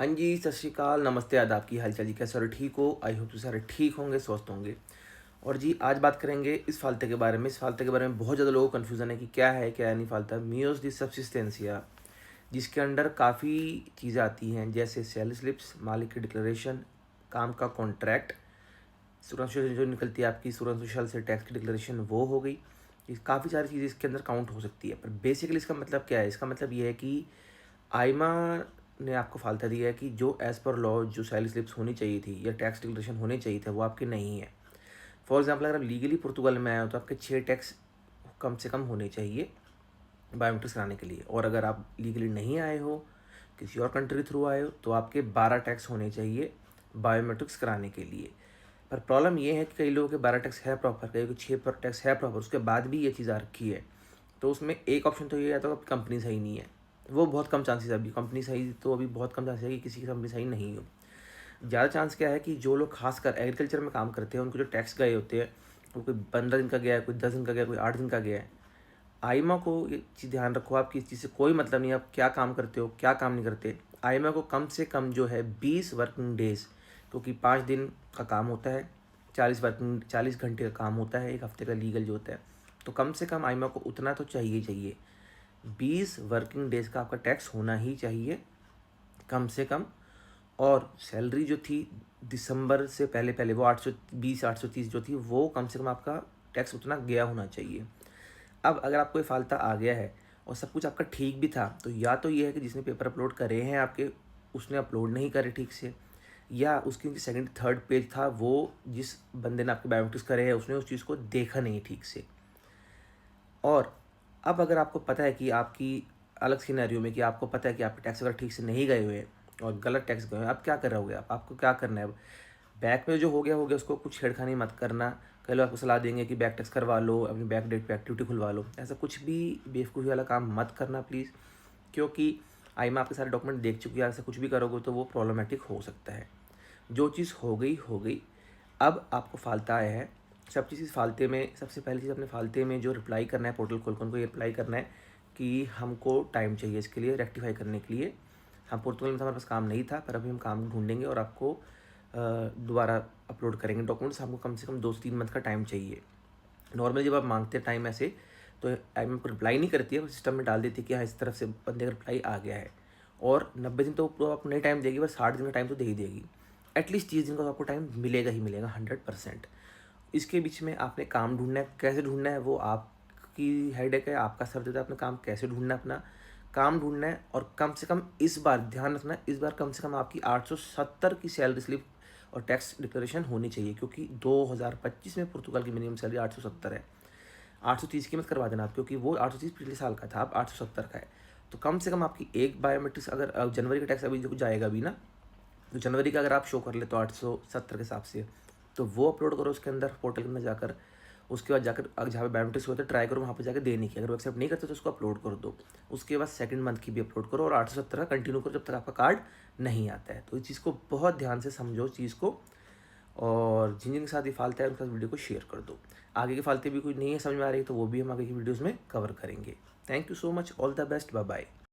हाँ जी, सत श्री अकाल, नमस्ते, आदाब, की हाल-चाल जी? कैसे हो? ठीक हो? आई होप सारे ठीक होंगे, स्वस्थ होंगे। और जी आज बात करेंगे इस फ़ालते के बारे में। इस फ़ालते के बारे में बहुत ज़्यादा लोगों को कन्फ्यूज़न है कि क्या है, क्या नहीं फ़ालता। मियोस डी सब्सिस्टेंसिया, जिसके अंडर काफ़ी चीज़ें आती हैं, जैसे सेल स्लिप्स, मालिक की डिक्लेरेशन, काम का कॉन्ट्रैक्ट, सूरंशल जो निकलती है आपकी सूरंशल से टैक्स की डिक्लेरेशन, वो हो गई। ये काफ़ी सारी चीज़ें इसके अंदर काउंट हो सकती है। पर बेसिकली इसका मतलब क्या है? इसका मतलब ये है कि आइमा ने आपको फालता दिया है कि जो एज़ पर लॉ जो सैलरी स्लिप्स होनी चाहिए थी या टैक्स डिक्लेरेशन होने चाहिए थे, वो आपके नहीं है। फॉर एग्जांपल अगर आप लीगली पुर्तगाल में आए हो तो आपके 6 टैक्स कम से कम होने चाहिए बायोमेट्रिक्स कराने के लिए। और अगर आप लीगली नहीं आए हो, किसी और कंट्री थ्रू आए हो, तो आपके 12 टैक्स होने चाहिए बायोमेट्रिक्स कराने के लिए। पर प्रॉब्लम ये है कि कई लोगों के 12 टैक्स है प्रॉपर, कई को 6 पर टैक्स है प्रॉपर, उसके बाद भी ये चीज़ आ रखी है। तो उसमें एक ऑप्शन तो ये आता है कि कंपनी सही नहीं है। वो बहुत कम चांसेस है, अभी कंपनी सही तो अभी बहुत कम चांसेस है कि किसी की कंपनी सही नहीं हो। ज़्यादा चांस क्या है कि जो लोग खासकर एग्रीकल्चर में काम करते हैं, उनको जो टैक्स गए होते हैं, वो कोई 15 दिन का गया है, कोई 10 दिन का गया है, कोई 8 दिन का गया है। आइमा को ये चीज़ ध्यान रखो, आपकी इस चीज़ से कोई मतलब नहीं है आप क्या काम करते हो, क्या काम नहीं करते। आइमा को कम से कम जो है 20 वर्किंग डेज़, क्योंकि 5 दिन का काम होता है, 40 घंटे का काम होता है एक हफ्ते का लीगल जो होता है। तो कम से कम आइमा को उतना तो चाहिए चाहिए, 20 वर्किंग डेज़ का आपका टैक्स होना ही चाहिए कम से कम। और सैलरी जो थी दिसंबर से पहले पहले वो 820 830 जो थी, वो कम से कम आपका टैक्स उतना गया होना चाहिए। अब अगर आपको ये फालता आ गया है और सब कुछ आपका ठीक भी था, तो या तो ये है कि जिसने पेपर अपलोड करे हैं आपके, उसने अपलोड नहीं करे ठीक से, या उसकी सेकंड थर्ड पेज था, वो जिस बंदे ने आपके बायोमेट्रिक्स करे हैं उसने उस चीज़ को देखा नहीं ठीक से। और अब अगर आपको पता है कि आपकी अलग सिनेरियो में कि आपको पता है कि आपके टैक्स अगर ठीक से नहीं गए हुए और गलत टैक्स गए हुए, अब क्या कर रहोगे आप? आपको क्या करना है अब? बैक में जो हो गया, उसको कुछ छेड़खानी मत करना। कई लोग आपको सलाह देंगे कि बैक टैक्स करवा लो, अपनी बैक डेट पे एक्टिविटी खुलवा लो। ऐसा कुछ भी बेवकूफ़ी वाला काम मत करना प्लीज़, क्योंकि आईमा आपके सारे डॉक्यूमेंट देख चुकी है। ऐसा कुछ भी करोगे तो वो प्रॉब्लमेटिक हो सकता है। जो चीज़ हो गई हो गई। अब आपको फालता आया है, सब चीज़ फालते में सबसे पहली चीज़ अपने फालते में जो रिप्लाई करना है, पोर्टल खोल कर उनको ये रिप्लाई करना है कि हमको टाइम चाहिए इसके लिए रेक्टिफाई करने के लिए। हम पोर्टल में हमारे पास काम नहीं था, पर अभी हम काम ढूंढेंगे और आपको दोबारा अपलोड करेंगे डॉक्यूमेंट्स। हमको कम से कम 2 से 3 मंथ का टाइम चाहिए। नॉर्मली जब आप मांगते हैं टाइम ऐसे, तो टाइम आपको रिप्लाई नहीं करती है, सिस्टम में डाल देती है कि हाँ इस तरफ से बंदे का रिप्लाई आ गया है। और 90 दिन तो पूरा आपको नहीं टाइम देगी, बस 60 दिन का टाइम तो दे ही देगी। एटलीस्ट 30 दिन का तो आपको टाइम मिलेगा ही मिलेगा 100%। इसके बीच में आपने काम ढूंढना है, कैसे ढूंढना है वो आपकी हेडेक है, आपका सर देता है। अपना काम कैसे ढूंढना है, अपना काम ढूंढना है। और कम से कम इस बार ध्यान रखना, इस बार कम से कम आपकी 870 की सैलरी स्लिप और टैक्स डिक्लेरेशन होनी चाहिए, क्योंकि 2025 में पुर्तगाल की मिनिमम सैलरी 870 है। 830 की मत करवा देना आप, क्योंकि वो 830 पिछले साल का था, अब 870 का है। तो कम से कम आपकी एक बायोमेट्रिक्स, अगर जनवरी का टैक्स अभी जो जाएगा अभी ना, तो जनवरी का अगर आप शो कर ले तो 870 के हिसाब से, तो वो अपलोड करो उसके अंदर, पोर्टल के अंदर जाकर। उसके बाद जाकर जहाँ पे बायोमेट्रिक्स होता है ट्राई करो वहाँ पे जाकर देने की। अगर वो एक्सेप्ट नहीं करते तो उसको अपलोड कर दो। उसके बाद सेकंड मंथ की भी अपलोड करो और 870 का कंटिन्यू करो जब तक आपका कार्ड नहीं आता है। तो इस चीज़ को बहुत ध्यान से समझो चीज़ को, और जिन जिन के साथ ये फालता है उनके साथ वीडियो को शेयर कर दो। आगे के फालते भी कोई नहीं है समझ में आ रही तो वो भी हम आगे की वीडियोज़ में कवर करेंगे। Thank you so much, all the best, bye bye.